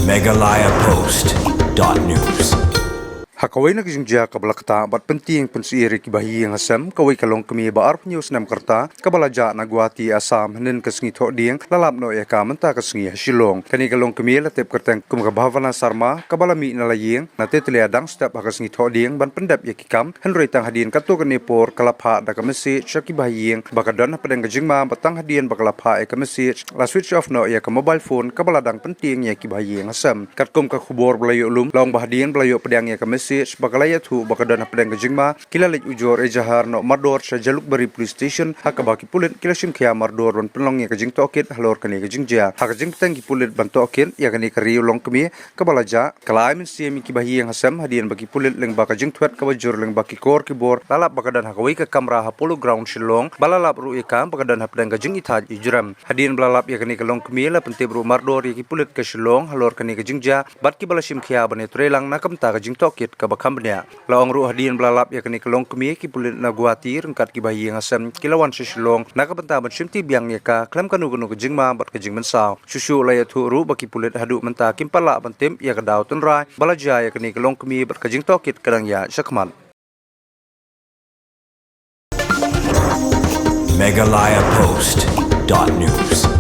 Megalayapost.news. Hakaway nagijingja kabalakta bat penting pensiiri kibahi yang asam kaway kalong kami baar news nam kerta kabalaja nagwati asam hanin kasngi tho ding lalap no ya ka menta kasngi hasilong kani kalong kami latep kerteng kum kabhavana sarma kabalami nalaying natetlia dang step hakasngi tho ding ban pendap ya kikam henroi tang hadin kato kani por kalapha da kamesi chakibahi yang bakadon padang kajingma batang hadin bakalapha ya kamesi la switch off no ya ka mobile phone kabaladang penting ya kibahi yang asam katkum ka khubor belayo lum long bahdin belayo pedang ya kamesi bakalaya thu bakadana pedang kajingma kilalit ujor ejahar no mardor sa jalukbari police station hakabaki pulit kilasim khia mardor ban penlong ya kajing tokit halor kani kajingja hakajing petang ki pulit ban tokin ya kani kariu long kami kabalaja kalaimin siami kibahi yang hasam hadian bagi pulit leng bakajing twat kabajur leng baki kor kibor lalap bakadan hakawai ka kamera ha polo ground shillong balalap ru ikam bakadan ha pedang kajing ithaj ijram hadian balalap ya kani kalong kami la pentebru mardor ya ki pulit ka shillong halor kani kajingja bat ki balasim khia bane trelang nakamta kajing tokit kabakambnya laong ru hadian belalap ya kani kelong kemi ki pulit nagwati rengkat ki bayi yang asam kilawan sisilong nakabenta ban simti biang ya ka klam kanu kanu kejingma bat kejing mensaw susu laya thu ru baki pulit hadu menta kimpala bantim ya kadau tunrai balaja ya kani kelong kemi bat kejing tokit kadang ya sakman Megalayapost.news.